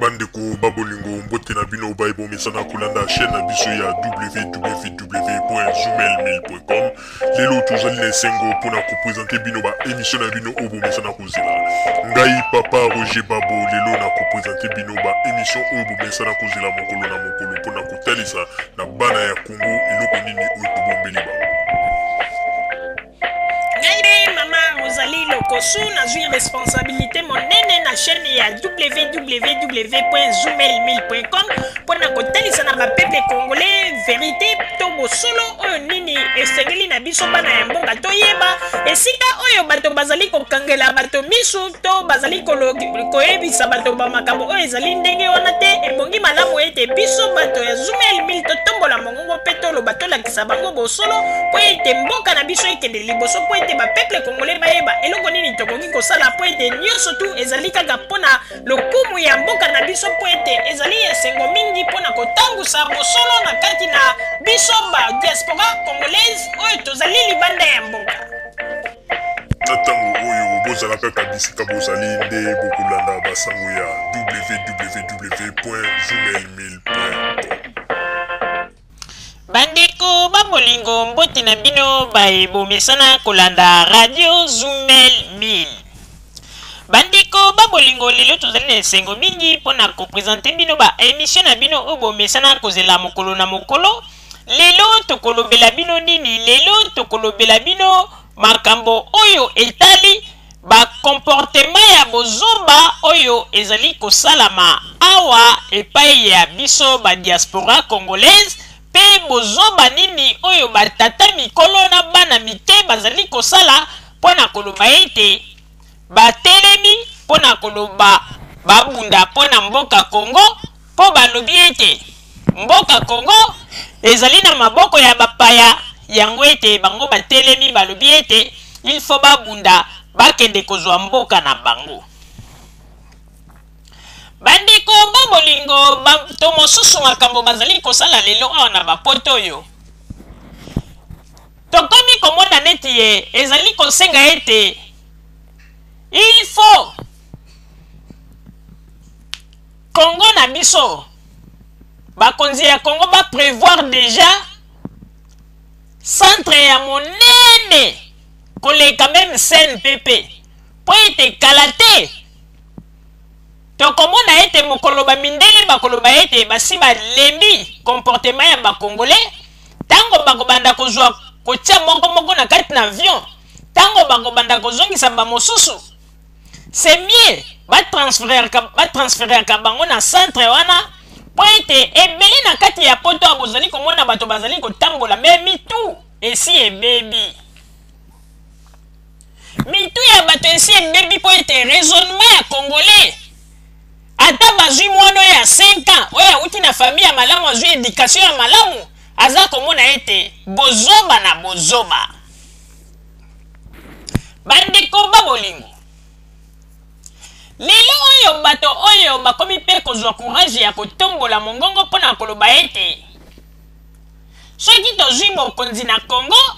Bandeko babolingo mbote na bino baibo mesana kulanda chaîne na biso ya www.zoomel.com. Lelo tozali na sengo pona ko présenter bino ba émission na bino obo mesana kozela. Ngai papa Roger Babo lelo na ko présenter bino ba émission obo mesana kozela mokolo na mokolo pona ko talisa na bana ya Congo eloko nini oyo bombeli ba. Rosalie Lokosu na zui responsabilité monene na chaîne ya www.zoomel.com pona kotalisa na bapeple congolais vérité to bosolo oyo nini esengeli na biso bana ya mboka toyeba esika oyo bato bazali kokangela bato misu to bazali koyebisa bato bamakambo oyo ezali ndenge wana te ebongi malamu ete biso bato ya Zoomel totombola mongongo mpe toloba tolakisa bango bosolo po ete mboka na biso ekende liboso po ete bapeple congolais bayeba eloko nini tokoki kosala po ete nyonso tu ezali kaka mpona lokumu ya mboka na biso po ete ezali esengo mingi mpona kotangusa bosolo na kati na biso ba diaspora congolaise oyo tozali libanda ya mboka. Na ntango oyo bozala kaka bisika bozali nde bokolanda basango ya www.zoomel.com. Bandeko babolingo mbote na bino baebomesana kolanda radio Zoomel 1000. Bandeko babolingo lelo tozali na esengo mingi mpona kopresente bino ba émission na bino oyo bomesana kozela mokolo na mokolo. Lelo tokolobela bino nini? Lelo tokolobela bino makambo oyo etali ba comportement ya bozomba oyo ezali kosalama awa epai ya biso ba diaspora congolaise pe bozomba nini oyo batata mikolo na bana mike bazali kosala pona koloba ete batelemi pona koloba babunda pona mboka Congo po balobi ete mboka Congo ezali na maboko ya bapaya yango ete bango batelemi balobi ete il faut babunda bakende kozwa mboka na bango. Bandeko babolingo bato mosusu makambo bazali kosala lelo awa na bapoto oyo tokomi komona neti ye ezali kosenga ete il faut Congo na biso bakonzi ya Congo ba prévoir déjà centre ya monene koleka même CNPP po ete kalate tokomona ete mokolo bamindele bakoloba ete basi balembi comportement ya bakongolais tango bakobanda kozwa kotia moko na kati na avion tango bakobanda kozongisa bamosusu c'est mieux batransférer ka bango na centre wana po ete ebele na kati ya poto ya bozali komona bato bazali kotambola me mitu esi ebebi mitu ya bato esi ebebi po ete raisonnement ya congolais ata bazwi mwana ya 5 ans oyo auti na famille ya malamu azwi éducation ya malamu aza komona ete bozoba na bozoba. Bandeko babolingo lelo oyo bato oyo bakomi mpe kozwa courage ya kotombola mongongo mpona koloba ete soki tozwi mokonzi na Congo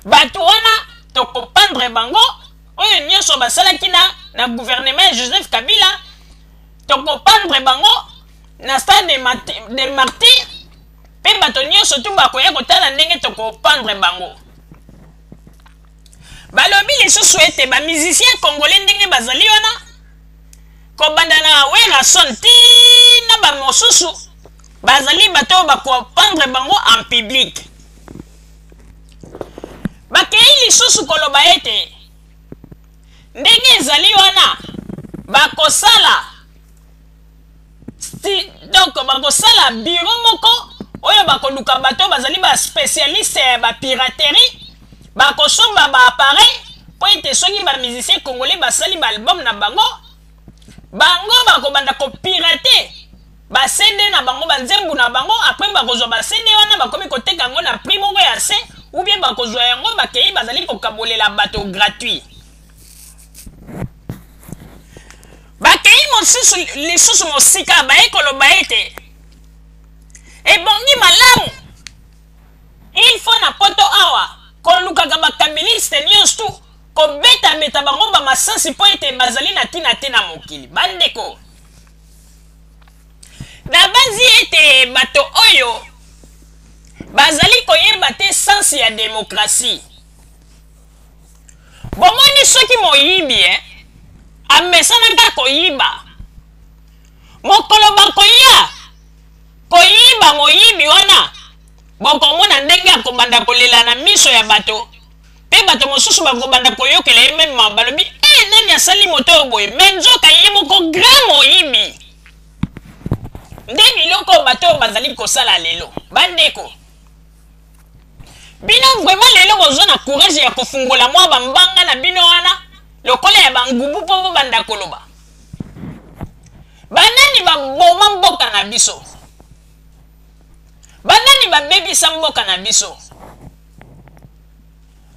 bato wana tokopandre bango oyo nyonso basalaki na gouvernement ya Joseph Kabila tokopandre bango na stade de martyr pe bato nyonso tu bakoya kotala ndenge tokopandre bango. Balobi lisusu ete bamusicien congolais ndenge bazali wana kobanda na Werason tina bamosusu bazali bato bakopandre bango en public. Bakei lisusu koloba ete ndenge ezali wana bakosala donc bakosala bureau moko oyo bakoluka bato bazali ba spécialiste ya ba piraterie bakosomba ba appareil po ete soki ba musicien congolais basali ba album na bango bakobanda kopirate ba CD na bango banzembu na bango après bakozwa ba CD wana bakomi koteka yango na prix moko ya se ou bien bakozwa yango bakei bazali kokabolela bato gratuit. Bakei mosusu lisusu mosika baye koloba ete ebongi malamu il faut na poto awa kolukaka bakabiliste nyonso tu kobeta bango bamasasi po ete bazali na tina te na mokili. Bandeko bapanzi ete bato oyo bazali koyeba te sens ya démocratie. Bomoni soki moyibi amesanaka koyiba mokolo bakoya koyiba moyibi wana bokomona ndenge akobanda kolela na miso ya bato pe bato mosusu bakobanda koyokela ye meme balobi nani asali moto boye me nzoka ye moko grand moyibi nde biloko bato bazali kosala lelo. Bandeko bino vraiment lelo bozwa na courage ya kofungola mwa bambanga na bino wana lokola ya bangubu mpo banda koloba banani baboma mboka na biso, banani babebisa mboka na biso,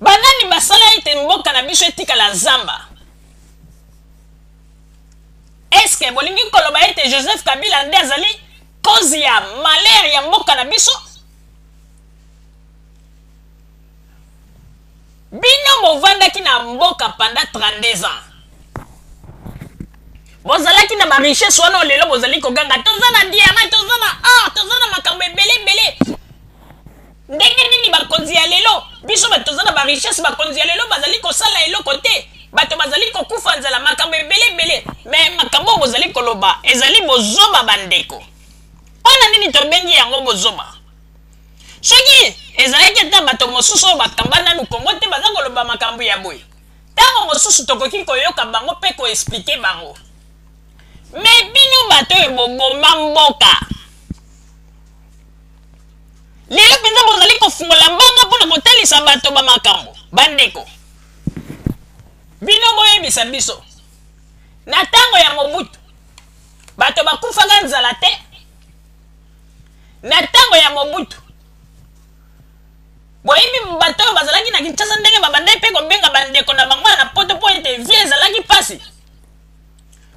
banani basala ete mboka na biso etikala zamba. Eske bolingi koloba ete Joseph Kabila nde azali kozi ya malheur ya mboka na biso? Bino bovandaki na mboka pendant 32 ans. Bozalaki na ba richesse wana lelo bozali koganga toza na diamant, toza na or, toza na makambo ebele. Ndenge nini bakonzi ya lelo biso toza na ba richesse bakonzi ya lelo bazali kosala eloko te. Bato bazali kokufa nzala makambo ebele mais makambo bozali koloba ezali bozoba bandeko. Ona nini tobengi yango bozoba? Soki ezalaki ata bato mosusu bakamba nanu Kongo te baza koloba makambo ya boye. Tango mosusu tokoki koyoka bango pe ko expliquer bango. Mais bino bato eboboma mboka. Lelo penza bozali kofungola mbanga mpona kotalisa bato ba makambo. Bandeko bino boyebisa biso na tango ya Mobutu bato bakufaka nzala te. Na tango ya Mobutu boyebi bato bazalaki na Kinshasa ndenge babandai pe kobenga bandeko na bango na poto po ete vie ezalaki pasi.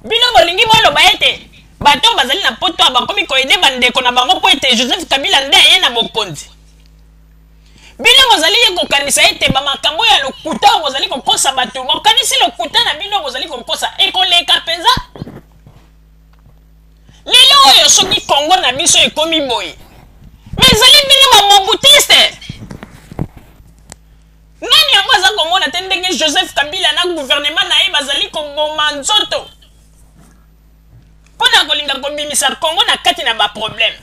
Bino bolingi boloba ete bato bazali na poto abakomi koyede bandeko na bango po ete Joseph Kabila nde aye na bokonzi. Bino bozali kokanisa ete bamakambo ya lokuta bozali kokosa bato bokanisi lokuta na bino bozali kokosa ekoleka penza. Lelo oyo soki Kongo na biso ekomi boye mais ezali bino bamobutiste. Nani yango aza komona te ndenge Joseph Kabila na gouvernement na ye bazali koboma nzoto mpona kolinga kobimisa Kongo na kati na baproblème.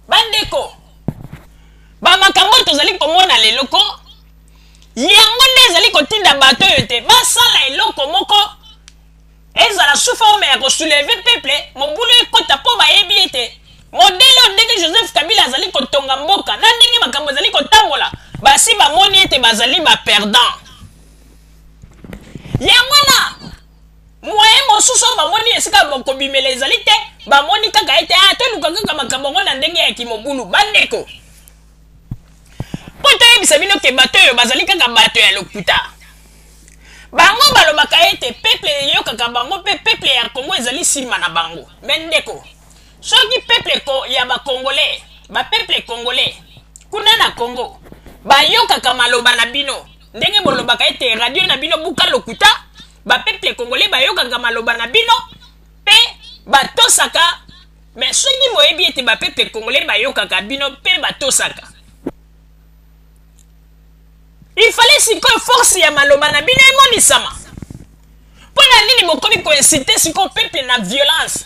Bandeko bamakambo tozali komona leloko yango nde ezali kotinda bato oyo te basala eloko moko ezala souforme ya kosouleve peuple mobulu ekota mpo bayebi ete modele ndenge Joseph Kabila azali kotonga mboka na ndenge makambo ezali kotambola basi bamoni ete bazali baperdant. Yango na moyen mosusu bamoni esika bakobimela ezali te bamoni kaka ete toluka kaka makambo ngo na ndenge ya kimobulu. Bandeko po toyebisa bino ke bato oyo bazali kaka bato ya lokuta. Bango balobaka ete peuple eyokaka bango mpe peuple ya Kongo ezali nsima na bango. Bandeko soki peuple ya bakongolais bapeuple congolais kuna na Kongo bayokaka maloba na bino ndenge bolobaka ete radio na bino buka lokuta, bapeuple congolais bayokaka maloba na bino pe batosaka. Mais soki boyebi ete bapeuple congolais bayokaka bino pe batosaka, il fallait sikoyo force ya maloba na bino emonisama. Mpona nini bokomi koincite sikoyo peuple na violence?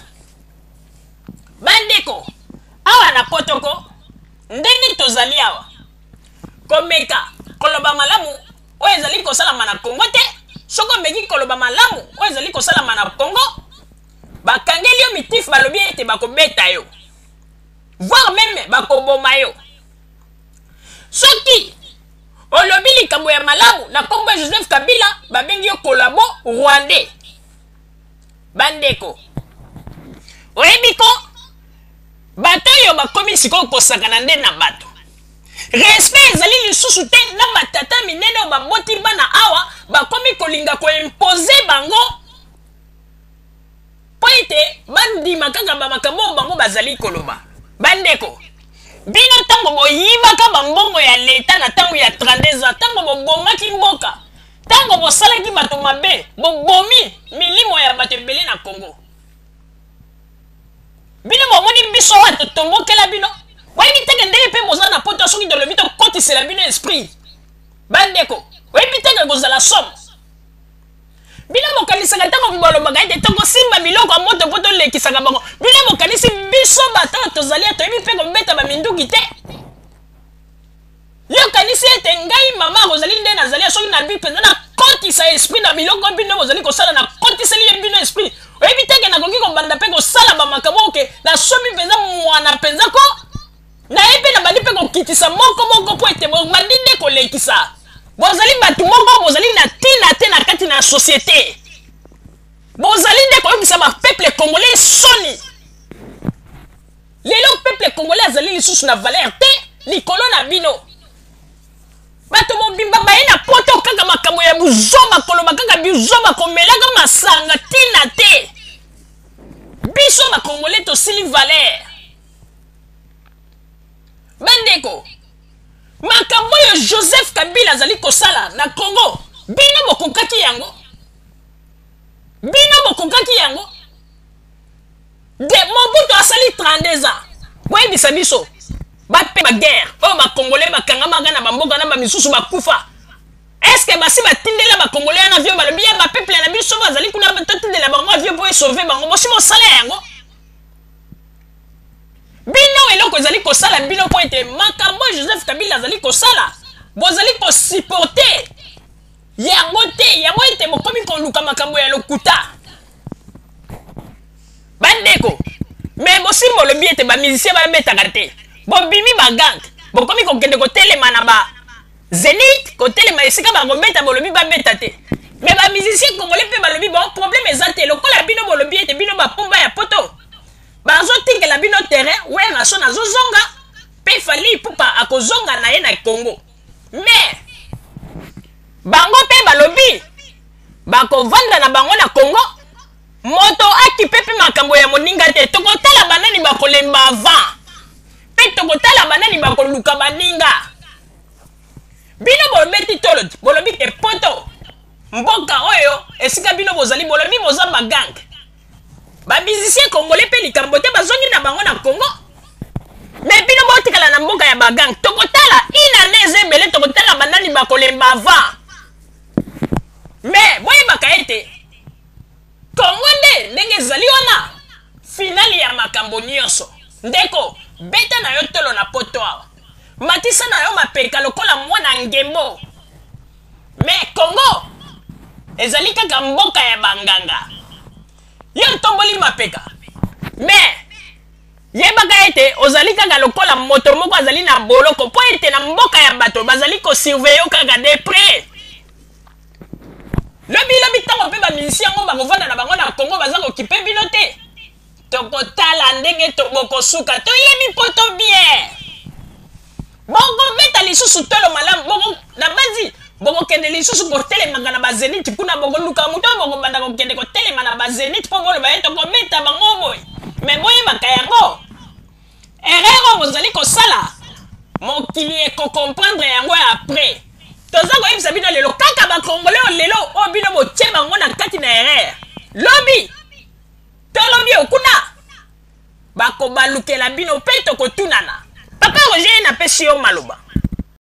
Bandeko awa na potoko ndenge tozali awa komeka koloba malamu oyo ezali kosalama na Kongo te. Soko meki koloba malamu oyo ezali kosalama na Kongo bakangeli yo mitifu balobi ete bakobeta yo voire même bakoboma yo. Soki olobi likambo ya malamu na Kongo ya Joseph Kabila babengi yo kolabo rwandais. Bandeko oyebi ko bato oyo bakomi sikoyo kosakana nde na bato. Respect ezali lisusu te na batata minene oyo baboti bana awa bakomi kolinga koimpose bango po ete bandima kaka bamakambo bango bazali koloba. Bandeko bino ntango boyibaka bambongo ya leta na ntango ya 32 ans, ntango bobomaki mboka, ntango bosalaki bato mabe, bobomi milimo ya bato ebele na Kongo, bino bomoni biso wa totombokela bino oyebi teke ndenge mpe bozala na poto soki tolobi tokotisela bino esprit bandeko oyebi teke kozala somme bino bokanisaka ntango bolobaka ete tokosimba biloko ya moto mpo tolekisaka bango bino bokanisi biso bato oyo tozali toyebi mpe kobeta baminduki te yokanisi ete ngai mama kozali nde nazali soki na bi mpenza nakotisa esprit na biloko bino bozali kosala nakotiseli ye bino esprit oyebi teke nakoki kobanda mpe kosala bamakambo oke nasomi mpenza mwana mpenza ko naye mpe nabandi mpe kokitisa moko mpo ete bandi nde kolekisa bozali bato moko bozali na ntina te na kati na société bozali nde koyokisa bapeuple congolais soni lelo peuple congolais azali lisusu na valeur te likolo na bino bato mobimba baye na poto kaka makambo ya buzoba koloba kaka buzoba komelaka masanga ntina te biso bakongolais tosili valeur bandeko makambo oyo Joseph Kabila azali kosala na Congo bino bokokaki yango de Mobutu asali 32 ans boyebisa biso bape baguerre oyo bakongolais bakangamaka na bamboka na bamisusu bakufa eske basi batindela bakongolais na vio balobi ya bapeple na biso bazali kuna totindela bango avio mpo esauve bango bosi bosala yango bino eloko ezali kosala bino mpo ete makambo Joseph Kabila azali kosala bozali kosupporte yango te yango ete bokomi koluka makambo ya lokuta bandeko me bosimba olobi ete bamusicien babetaka te bobimi bagang bokomi kokende kotelema na ba Zénith kotelema esika bakobeta bolobi babeta te me bamusicien congolais mpe balobi bao problème eza te lokola bino bolobi ete bino bapomba ya poto bazotikela bino terrain we nation azozonga mpe fali ipupa akozonga na ye na Congo mais bango mpe balobi bakovanda na bango na Congo moto akipe mpe makambo ya moninga te tokotala banani bakolemba avant mpe tokotala banani bakoluka baninga bino bolobeti tolo bolobi te poto mboka oyo esika bino bozali bolobi boza bagang bamusicien congolais mpe likambo te bazongi na bango na Congo me bino botikala na mboka ya bagang tokotala inane eza ebele tokotala banani bakolemba avant me boyebaka ete Congo nde ndenge ezali wana finali ya makambo nyonso ndeko beta na yo tolo na poto awa matisa na yo mapeka lokola mwana ngembo me Congo ezali kaka mboka ya banganga yo tomboli mapeka me yebaka ete ozali kaka lokola moto moko azali na boloko mpo ete na mboka ya bato bazali kosurveille yo kaka de près lobi ntango mpe bamusicien yango bakovanda na bango na Congo baza kokipe bino te tokotala ndenge bokosuka toyebi poto bien bokobeta lisusu tolo malamu boko na bazi bokokende lisusu kotelemaka na bazeniti kuna bokoluka moto oyo bokobanda kokende kotelema na bazeniti mpo boloba ye tokobeta bango boye me boyebaka yango erreur oyo bozali kosala mokili ekokomprendre yango ya après toza koyebisa bino lelo kaka bakongole oyo lelo oyo bino botie bango na kati na erreur lobi tolobi okuna bakobalukela bino mpe tokotunana papa Roger napesi yo maloba